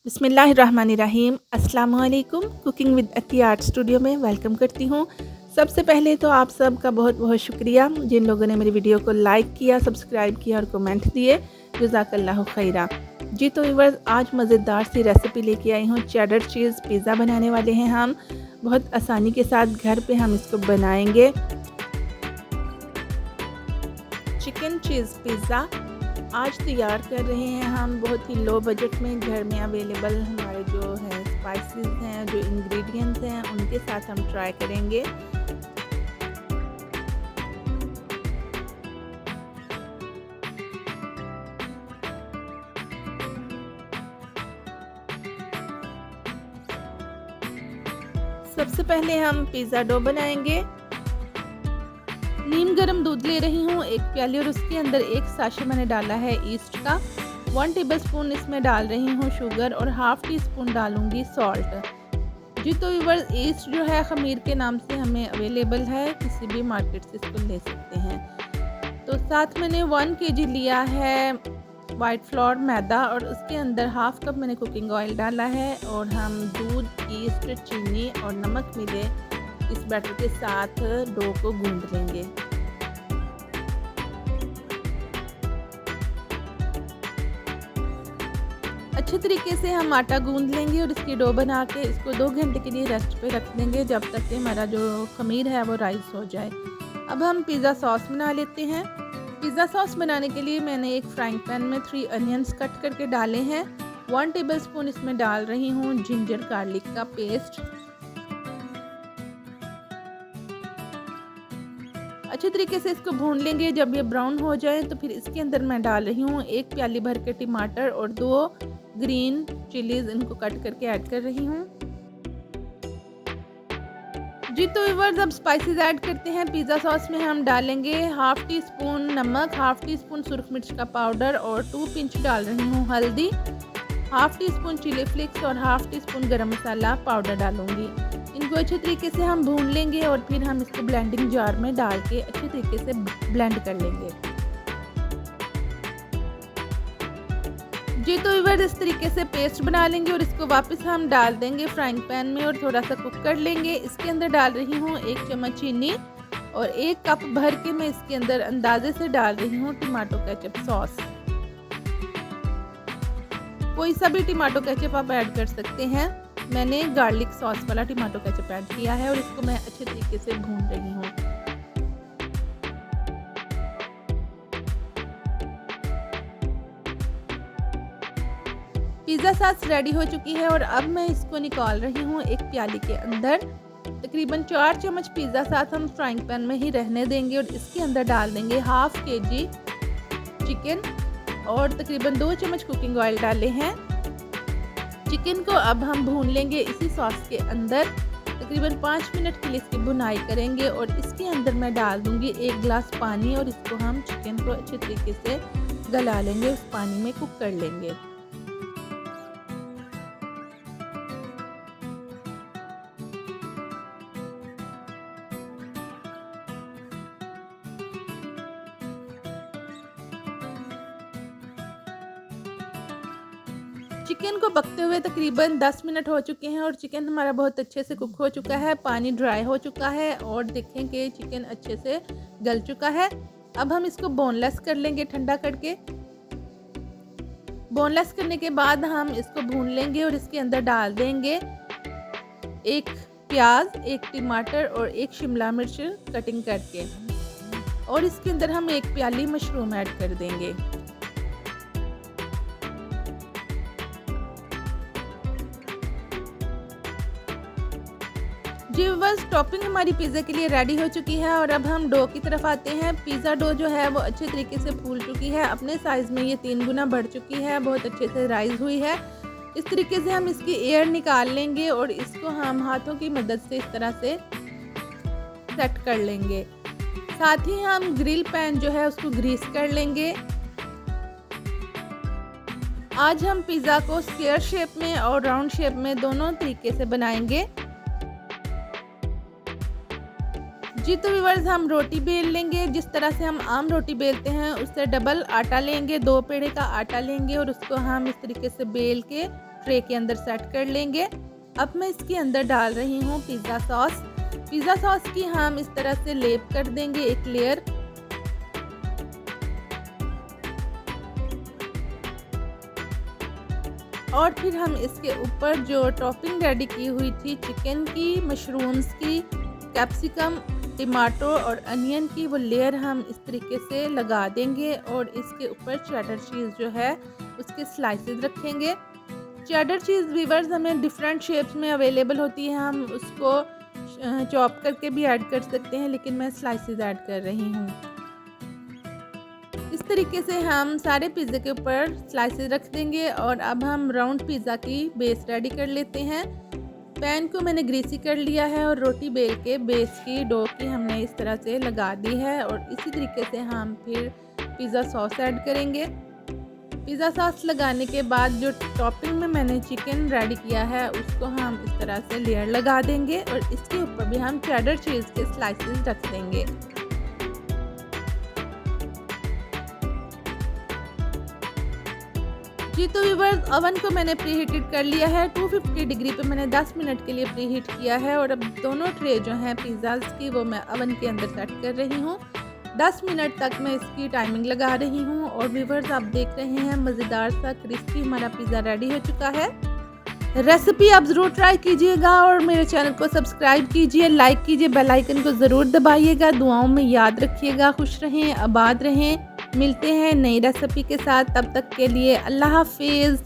बिस्मिल्लाहिर्रहमानिर्रहीम। अस्सलाम वालेकुम। कुकिंग विद अती आर्ट स्टूडियो में वेलकम करती हूँ। सबसे पहले तो आप सबका बहुत बहुत शुक्रिया जिन लोगों ने मेरी वीडियो को लाइक किया, सब्सक्राइब किया और कमेंट दिए। जज़ाकल्लाहु खैरा। जी तो व्यूअर्स, आज मज़ेदार सी रेसिपी लेके आई हूँ। चेडर चीज़ पिज़्ज़ा बनाने वाले हैं हम। बहुत आसानी के साथ घर पे हम इसको बनाएंगे। चिकन चीज़ पिज़्ज़ा आज तैयार कर रहे हैं हम बहुत ही लो बजट में। घर में अवेलेबल हमारे जो है स्पाइसेस हैं, जो इंग्रेडिएंट्स हैं, उनके साथ हम ट्राई करेंगे। सबसे पहले हम पिज़्ज़ा डो बनाएंगे। नीम गर्म दूध ले रही हूँ 1 प्याली और उसके अंदर 1 साशे मैंने डाला है ईस्ट का। 1 टेबलस्पून इसमें डाल रही हूँ शुगर और ½ टीस्पून डालूंगी सॉल्ट। जी तो व्यूअर्स, ईस्ट जो है खमीर के नाम से हमें अवेलेबल है, किसी भी मार्केट से इसको ले सकते हैं। तो साथ मैंने 1 kg लिया है वाइट फ्लोर मैदा और उसके अंदर ½ कप मैंने कुकिंग ऑयल डाला है और हम दूध, ईस्ट, चीनी और नमक मिले इस बैटर के साथ डो को गूंद लेंगे। अच्छे तरीके से हम आटा गूंद लेंगे और इसकी डो बना के इसको 2 घंटे के लिए रेस्ट पे रख देंगे, जब तक कि हमारा जो खमीर है वो राइस हो जाए। अब हम पिज़्ज़ा सॉस बना लेते हैं। पिज़्ज़ा सॉस बनाने के लिए मैंने एक फ्राइंग पैन में 3 अनियंस कट करके डाले हैं। 1 टेबलस्पून इसमें डाल रही हूँ जिंजर गार्लिक का पेस्ट। अच्छे तरीके से इसको भून लेंगे। जब ये ब्राउन हो जाए तो फिर इसके अंदर मैं डाल रही हूँ 1 प्याली भर के टमाटर और 2 ग्रीन चिलीज, इनको कट करके ऐड कर रही हूँ। जी तो व्यूअर्स, अब स्पाइसेस ऐड करते हैं। पिज़्ज़ा सॉस में हम डालेंगे ½ टीस्पून नमक, ½ टीस्पून सुरख मिर्च का पाउडर और 2 पिंच डाल रही हूँ हल्दी, ½ टीस्पून चिली फ्लेक्स और ½ टीस्पून गरम मसाला पाउडर डालूंगी। इनको अच्छे तरीके से हम भून लेंगे और फिर हम इसको ब्लेंडिंग जार में डाल के अच्छे तरीके से ब्लेंड कर लेंगे। जी तो व्यूअर्स, इस तरीके से पेस्ट बना लेंगे और इसको वापस हम डाल देंगे फ्राइंग पैन में और थोड़ा सा कुक कर लेंगे। इसके अंदर डाल रही हूँ 1 चम्मच चीनी और 1 कप भर के मैं इसके अंदर अंदाजे से डाल रही हूँ टमाटो केचप सॉस। कोई सा भी टमाटो केचप आप ऐड कर सकते हैं। मैंने गार्लिक सॉस वाला टमाटो केचप ऐड किया है और इसको मैं अच्छे तरीके से भून रही हूँ। पिज़्ज़ा सॉस रेडी हो चुकी है और अब मैं इसको निकाल रही हूँ एक प्याली के अंदर। तकरीबन 4 चम्मच पिज़्ज़ा सॉस हम फ्राइंग पैन में ही रहने देंगे और इसके अंदर डाल देंगे ½ kg चिकन और तकरीबन 2 चम्मच कुकिंग ऑयल डाले हैं। चिकन को अब हम भून लेंगे इसी सॉस के अंदर। तकरीबन 5 मिनट के लिए इसकी भुनाई करेंगे और इसके अंदर मैं डाल दूंगी 1 गिलास पानी और इसको हम चिकन को अच्छे तरीके से गला लेंगे, उस पानी में कुक कर लेंगे। चिकन को पकते हुए तकरीबन 10 मिनट हो चुके हैं और चिकन हमारा बहुत अच्छे से कुक हो चुका है, पानी ड्राई हो चुका है और देखें कि चिकन अच्छे से गल चुका है। अब हम इसको बोनलेस कर लेंगे ठंडा करके। बोनलेस करने के बाद हम इसको भून लेंगे और इसके अंदर डाल देंगे 1 प्याज, 1 टमाटर और 1 शिमला मिर्च कटिंग करके और इसके अंदर हम 1 प्याली मशरूम ऐड कर देंगे। जी बस, टॉपिंग हमारी पिज़्ज़ा के लिए रेडी हो चुकी है और अब हम डो की तरफ आते हैं। पिज़्ज़ा डो जो है वो अच्छे तरीके से फूल चुकी है, अपने साइज़ में ये 3 गुना बढ़ चुकी है, बहुत अच्छे से राइज हुई है। इस तरीके से हम इसकी एयर निकाल लेंगे और इसको हम हाथों की मदद से इस तरह से सेट कर लेंगे। साथ ही हम ग्रिल पैन जो है उसको ग्रीस कर लेंगे। आज हम पिज़्ज़ा को स्क्वायर शेप में और राउंड शेप में दोनों तरीके से बनाएंगे। जी तो व्यूअर्स, हम रोटी बेल लेंगे। जिस तरह से हम आम रोटी बेलते हैं उससे डबल आटा लेंगे, 2 पेड़े का आटा लेंगे और उसको हम इस तरीके से बेल के ट्रे के अंदर सेट कर लेंगे। अब मैं इसके अंदर डाल रही हूँ पिज़्ज़ा सॉस। पिज़्ज़ा सॉस की हम इस तरह से लेप कर देंगे एक लेयर। और फिर हम इसके ऊपर जो टॉपिंग रेडी की हुई थी चिकन की, मशरूम्स की, कैप्सिकम, टमाटो और अनियन की, वो लेयर हम इस तरीके से लगा देंगे और इसके ऊपर चेडर चीज़ जो है उसके स्लाइसेस रखेंगे। चेडर चीज़ वीवर्स हमें डिफरेंट शेप्स में अवेलेबल होती है, हम उसको चॉप करके भी ऐड कर सकते हैं, लेकिन मैं स्लाइसेस ऐड कर रही हूँ। इस तरीके से हम सारे पिज़्ज़े के ऊपर स्लाइसेस रख देंगे और अब हम राउंड पिज़्ज़ा की बेस रेडी कर लेते हैं। पैन को मैंने ग्रीसी कर लिया है और रोटी बेल के बेस की डो की हमने इस तरह से लगा दी है और इसी तरीके से हम फिर पिज़्ज़ा सॉस ऐड करेंगे। पिज़्ज़ा सॉस लगाने के बाद जो टॉपिंग में मैंने चिकन रेडी किया है उसको हम इस तरह से लेयर लगा देंगे और इसके ऊपर भी हम चेडर चीज़ के स्लाइसेस रख देंगे। जी तो व्यूअर्स, ओवन को मैंने प्री हीटेड कर लिया है। 250 डिग्री पे मैंने 10 मिनट के लिए प्री हीट किया है और अब दोनों ट्रे जो हैं पिज़्ज़ाज़ की वो मैं ओवन के अंदर सेट कर रही हूँ। 10 मिनट तक मैं इसकी टाइमिंग लगा रही हूँ और व्यूअर्स आप देख रहे हैं मज़ेदार सा क्रिस्पी हमारा पिज़्ज़ा रेडी हो चुका है। रेसिपी आप ज़रूर ट्राई कीजिएगा और मेरे चैनल को सब्सक्राइब कीजिए, लाइक कीजिए, बेल आइकन को ज़रूर दबाइएगा। दुआओं में याद रखिएगा। खुश रहें, आबाद रहें। मिलते हैं नई रेसिपी के साथ, तब तक के लिए अल्लाह हाफिज़।